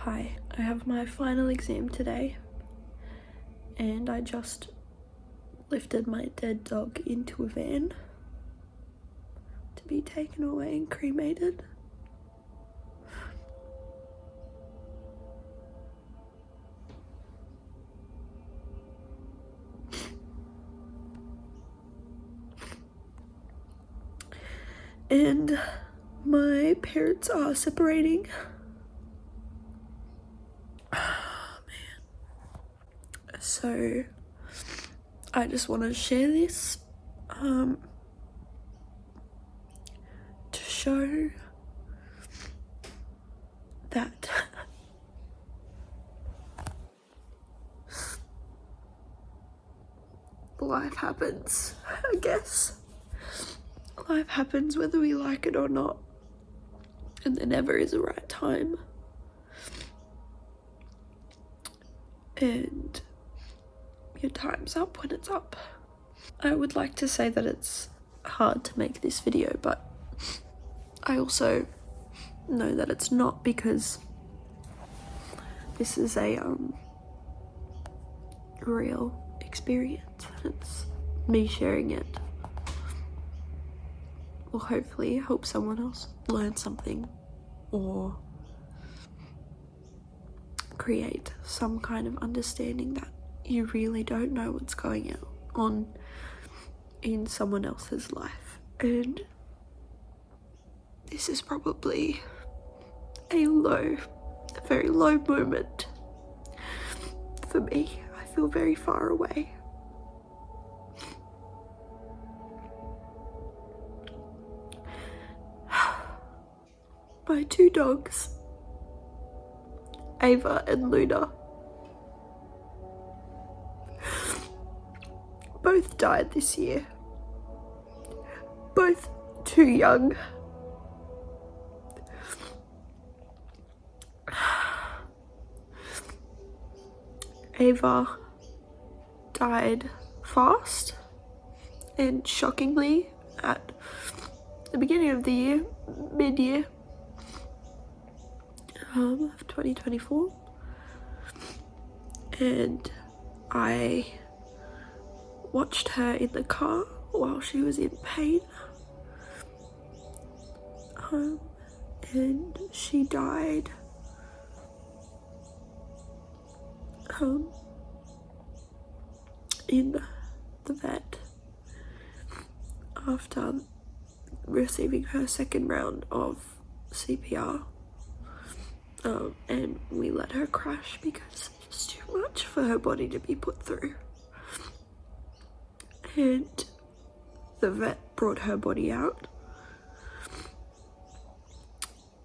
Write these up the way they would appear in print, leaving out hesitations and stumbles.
Hi, I have my final exam today and I just lifted my dead dog into a van to be taken away and cremated. And my parents are separating. Oh, man. So I just want to share this to show that life happens, I guess. Life happens whether we like it or not, and there never is a right time. And your time's up when it's up. I would like to say that it's hard to make this video, but I also know that it's not, because this is a real experience. It's me sharing it will hopefully help someone else learn something or create some kind of understanding that you really don't know what's going on in someone else's life. And this is probably a very low moment for me. I feel very far away. My two dogs, Ava and Luna, both died this year. Both too young. Ava died fast and shockingly at the beginning of the year, mid-year of 2024, and I watched her in the car while she was in pain, and she died in the vet after receiving her second round of CPR, and we let her crash because it was too much for her body to be put through. And the vet brought her body out,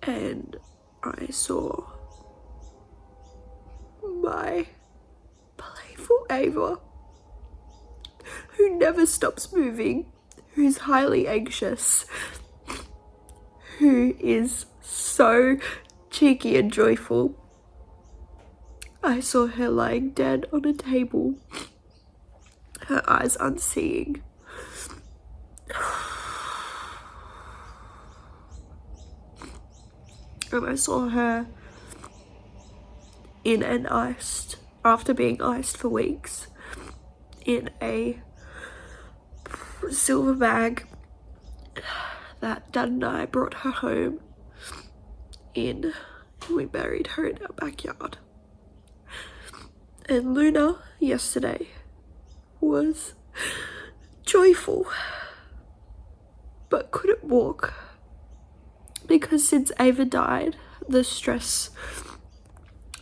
and I saw my playful Ava, who never stops moving, who's highly anxious, who is so cheeky and joyful. I saw her lying dead on a table, her eyes unseeing. And I saw her in an iced, after being iced for weeks, in a silver bag that Dad and I brought her home in, and we buried her in our backyard. And Luna yesterday was joyful but couldn't walk, because since Ava died, the stress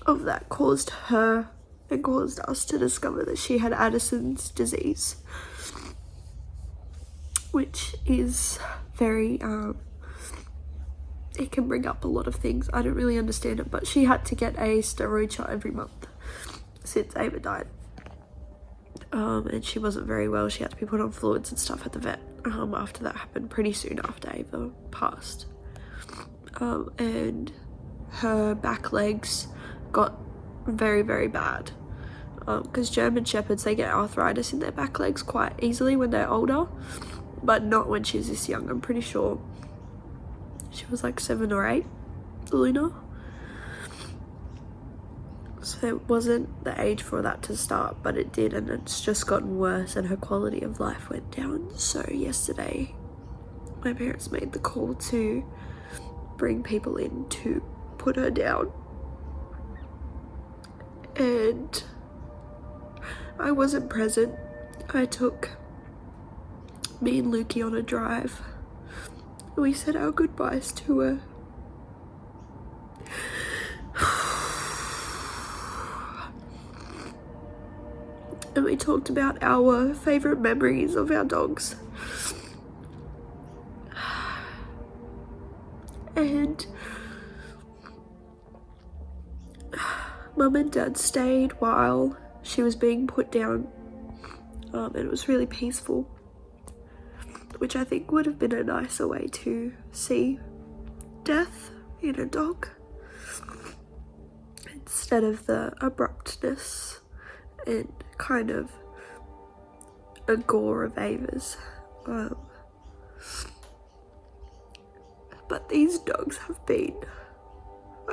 of that caused her and caused us to discover that she had Addison's disease, which is very it can bring up a lot of things. I don't really understand it, but she had to get a steroid shot every month since Ava died, and she wasn't very well. She had to be put on fluids and stuff at the vet after that happened, pretty soon after Ava passed. And her back legs got very, very bad, because German Shepherds, they get arthritis in their back legs quite easily when they're older, but not when she's this young. I'm pretty sure she was like 7 or 8, Luna. there wasn't the age for that to start, but it did, and it's just gotten worse, and her quality of life went down. So yesterday my parents made the call to bring people in to put her down, and I wasn't present. I took me and Lukey on a drive. We said our goodbyes to her. And we talked about our favourite memories of our dogs. And Mum and Dad stayed while she was being put down, and it was really peaceful, which I think would have been a nicer way to see death in a dog, instead of the abruptness and kind of a gore of Ava's. But these dogs have been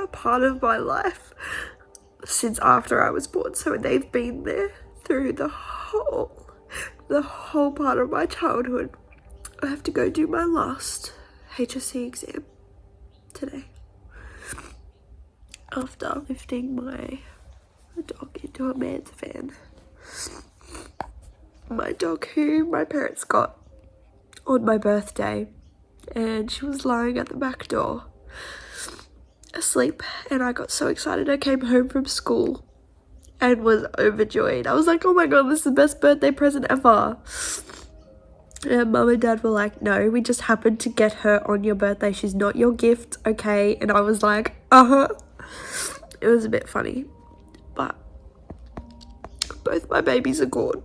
a part of my life since after I was born, so they've been there through the whole part of my childhood. I have to go do my last HSC exam today after lifting my dog into a man's van. My dog who my parents got on my birthday, and she was lying at the back door asleep, and I got so excited. I came home from school and was overjoyed. I was like, oh my god, this is the best birthday present ever. And Mum and Dad were like, no, we just happened to get her on your birthday. She's not your gift, okay? And I was like, It was a bit funny, but both my babies are gone.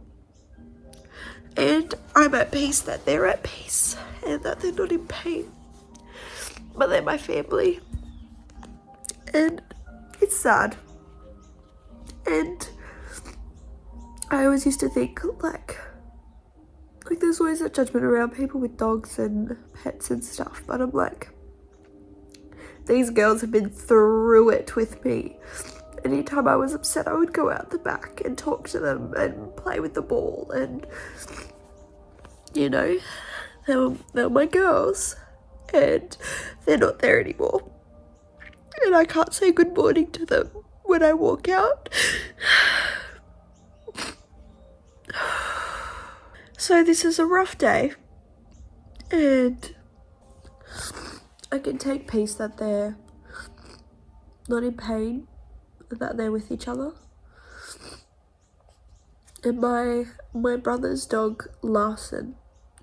And I'm at peace that they're at peace and that they're not in pain. But they're my family. And it's sad. And I always used to think, like there's always that judgment around people with dogs and pets and stuff. But I'm like, these girls have been through it with me. Anytime I was upset, I would go out the back and talk to them and play with the ball. And, you know, they're my girls. And they're not there anymore. And I can't say good morning to them when I walk out. So this is a rough day. And I can take peace that they're not in pain, that they're with each other. And my brother's dog, Larson,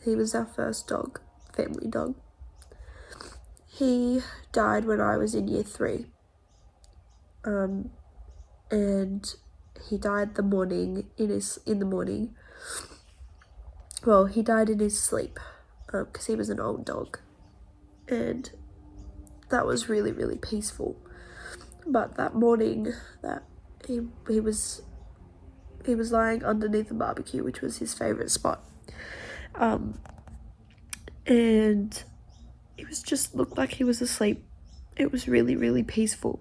he was our first dog, family dog. He died when I was in year 3. And he died in the morning. Well, he died in his sleep, because he was an old dog. And that was really, really peaceful. But that morning, that he was lying underneath the barbecue, which was his favourite spot. And it was just looked like he was asleep. It was really, really peaceful.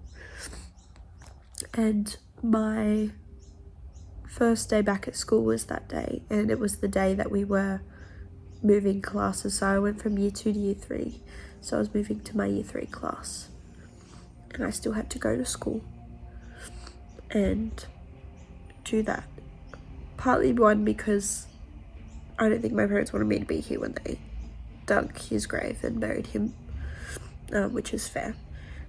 And my first day back at school was that day, and it was the day that we were moving classes. So I went from year 2 to year 3. So I was moving to my year 3 class. And I still had to go to school and do that. Partly one, because I don't think my parents wanted me to be here when they dug his grave and buried him, which is fair.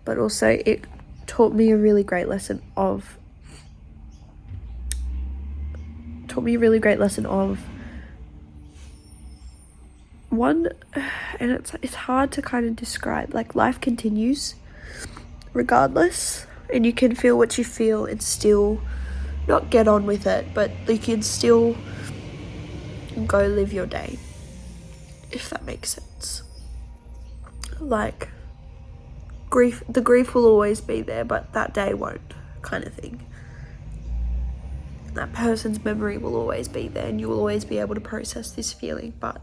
But also it taught me a really great lesson of one, and it's hard to kind of describe, like, life continues regardless, and you can feel what you feel and still not get on with it, but you can still go live your day, if that makes sense. Like, the grief will always be there, but that day won't, kind of thing. That person's memory will always be there, and you will always be able to process this feeling, but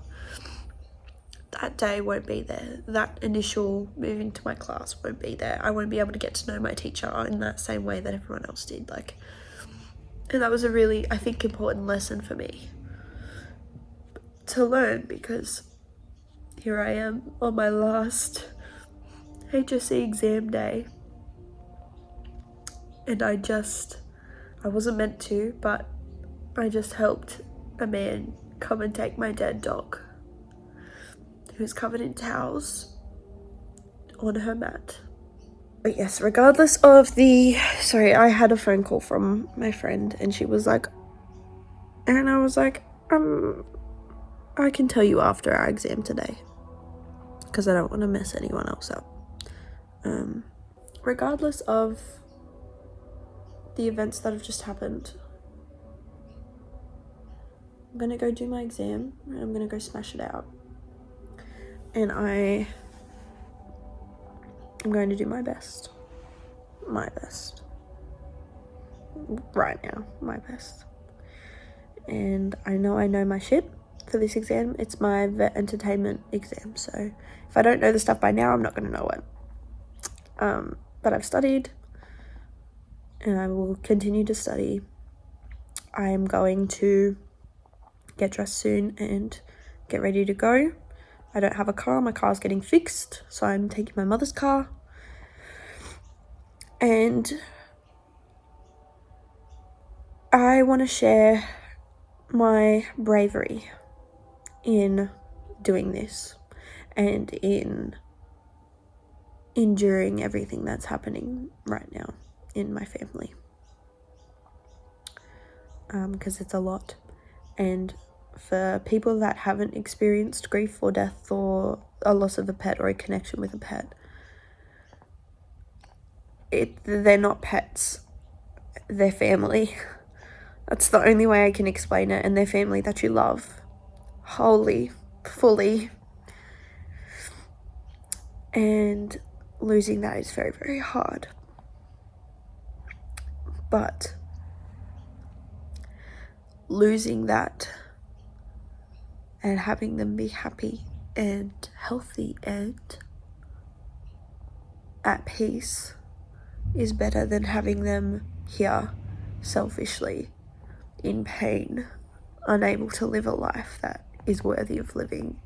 that day won't be there. That initial moving to my class won't be there. I won't be able to get to know my teacher in that same way that everyone else did. Like, and that was a really, I think, important lesson for me to learn, because here I am on my last HSC exam day, and I wasn't meant to, but I just helped a man come and take my dead dog, who's covered in towels, on her mat. But yes, regardless of I had a phone call from my friend, and she was like, and I was like, I can tell you after our exam today, because I don't want to mess anyone else up. Regardless of the events that have just happened, I'm gonna go do my exam, and I'm gonna go smash it out, and I'm going to do my best right now, my best. And I know my shit for this exam. It's my vet entertainment exam, so if I don't know the stuff by now, I'm not going to know it. But I've studied, and I will continue to study. I am going to get dressed soon and get ready to go. I don't have a car. My car's getting fixed, so I'm taking my mother's car. And I want to share my bravery in doing this and in enduring everything that's happening right now in my family, because it's a lot. And for people that haven't experienced grief or death or a loss of a pet or a connection with a pet, they're not pets, they're family. That's the only way I can explain it. And they're family that you love wholly, fully. And losing that is very, very hard. But losing that and having them be happy and healthy and at peace is better than having them here selfishly in pain, unable to live a life that is worthy of living,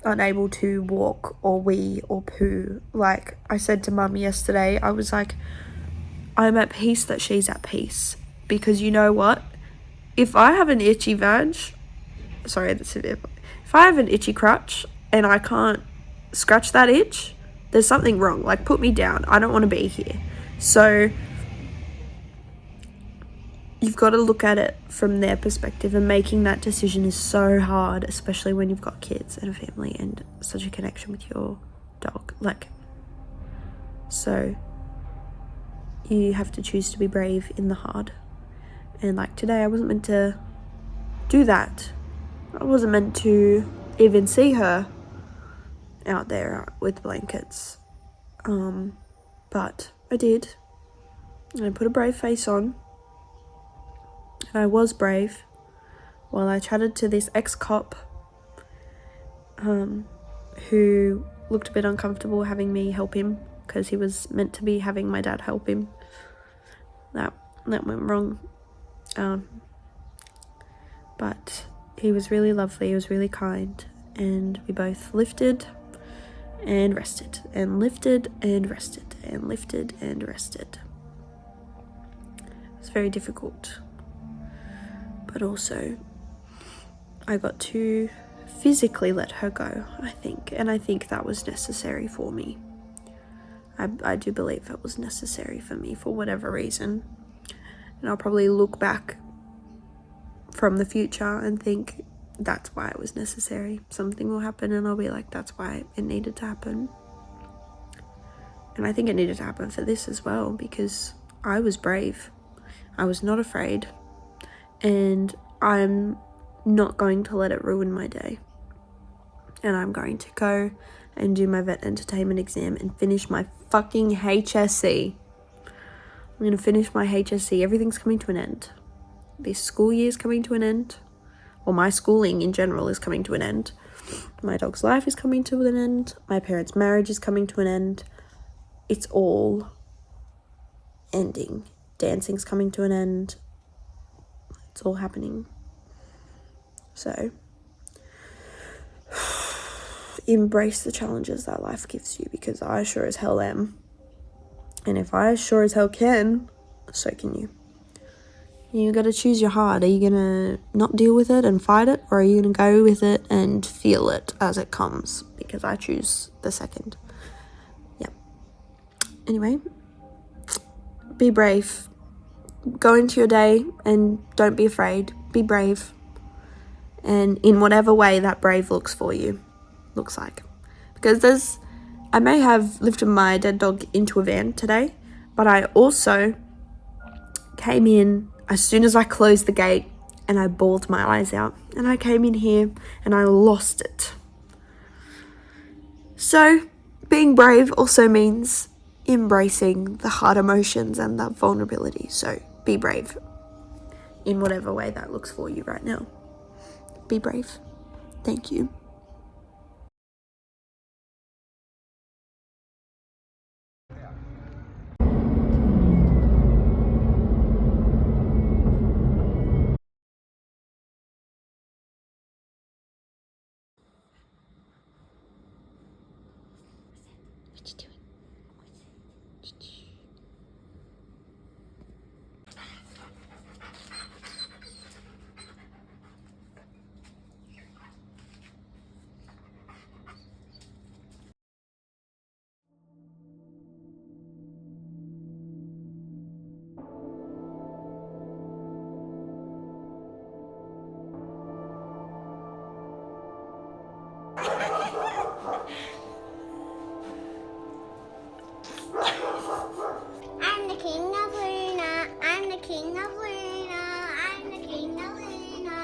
unable to walk or wee or poo. Like I said to Mum yesterday, I was like, I'm at peace that she's at peace, because you know what? If I have an itchy vag, if I have an itchy crotch and I can't scratch that itch, there's something wrong. Like, put me down. I don't want to be here. So you've got to look at it from their perspective, and making that decision is so hard, especially when you've got kids and a family and such a connection with your dog. So you have to choose to be brave in the hard. And today, I wasn't meant to do that. I wasn't meant to even see her out there with blankets. But I did. And I put a brave face on. And I was brave while I chatted to this ex-cop who looked a bit uncomfortable having me help him, because he was meant to be having my dad help him. That went wrong. But he was really lovely, he was really kind, and we both lifted and rested, and lifted and rested, and lifted and rested. It was very difficult. But also, I got to physically let her go, I think. And I think that was necessary for me. I do believe it was necessary for me for whatever reason. And I'll probably look back from the future and think that's why it was necessary. Something will happen and I'll be like, that's why it needed to happen. And I think it needed to happen for this as well, because I was brave. I was not afraid. And I'm not going to let it ruin my day. And I'm going to go and do my vet entertainment exam and finish my fucking HSC. I'm going to finish my HSC. Everything's coming to an end. This school year is coming to an end. Or my schooling in general is coming to an end. My dog's life is coming to an end. My parents' marriage is coming to an end. It's all ending. Dancing's coming to an end. It's all happening. So, embrace the challenges that life gives you, because I sure as hell am. And if I sure as hell can, so can you. You gotta choose your heart. Are you gonna not deal with it and fight it, or are you gonna go with it and feel it as it comes? Because I choose the second. Yeah. Anyway, be brave. Go into your day and don't be afraid. Be brave. And in whatever way that brave looks like. Because I may have lifted my dead dog into a van today, but I also came in as soon as I closed the gate and I bawled my eyes out. And I came in here and I lost it. So, being brave also means embracing the hard emotions and that vulnerability. So, be brave in whatever way that looks for you right now. Be brave. Thank you. What you doing? I'm the king of Luna. I'm the king of Luna. I'm the king of Luna.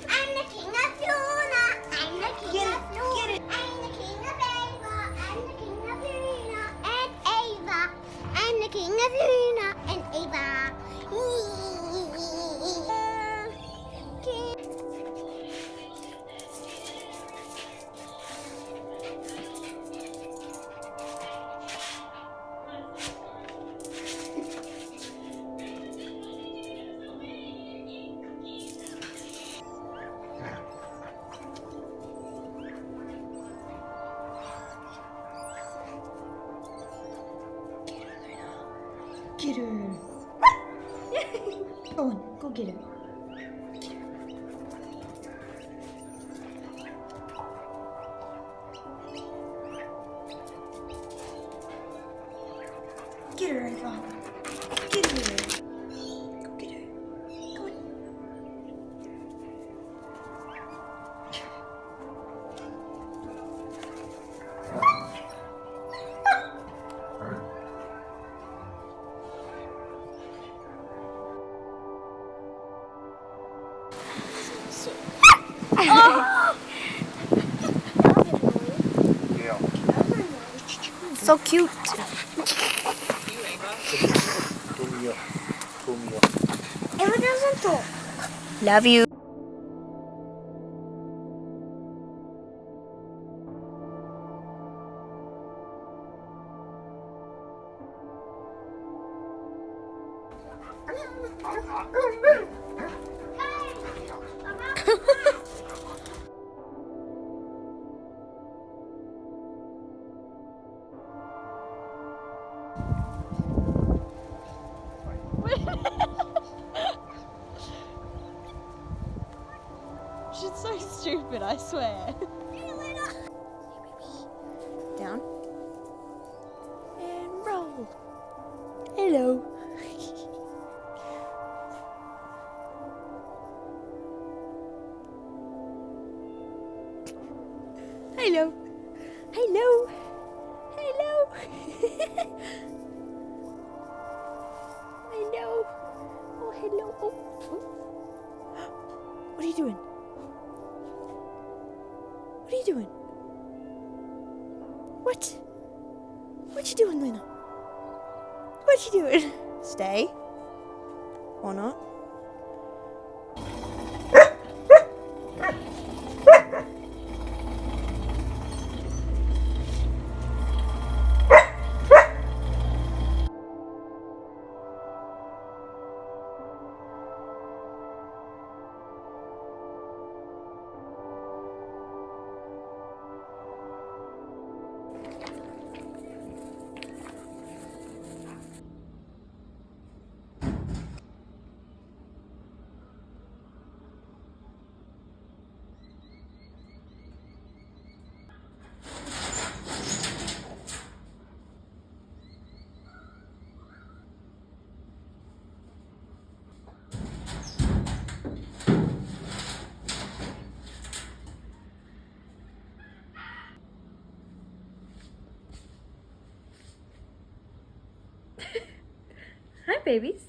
I'm the king of Luna. I'm the king of Luna. I'm the king of Ava. I'm the king of Luna and Ava. I'm the king of Luna and Ava. Get her. Go on, go get her. Get her, Ava. Get her. Go get her. Go on. So cute. Ava doesn't talk. Love you. She's so stupid, I swear. Down. And roll. Hello. Hello. Hello. Hello. Hello. Oh, hello. Oh. What are you doing? What are you doing? What? What you doing, Lena? What you doing? Stay. Or not? babies.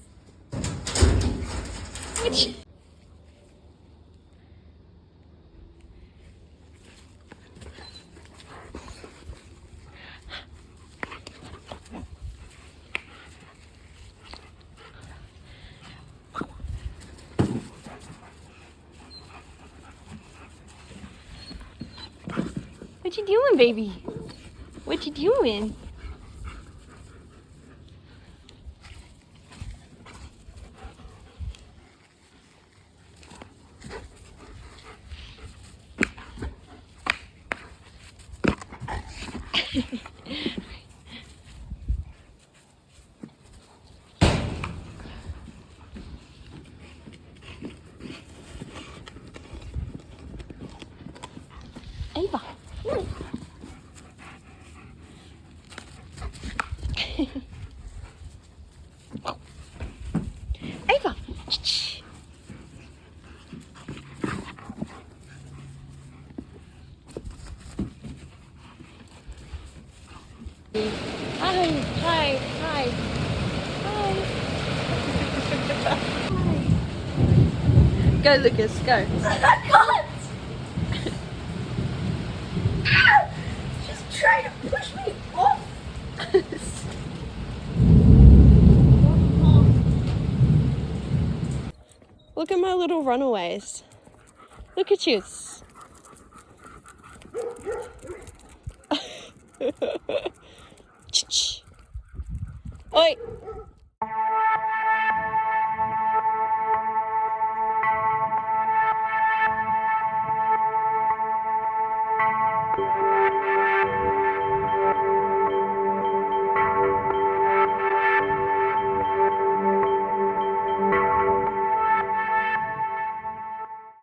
What you doing, baby? What you doing? Ava. Ava. Shh. Hi, hi, hi, hi. Go, Lucas, go. I can't! She's trying to push me off! Look at my little runaways. Look at you. Oi.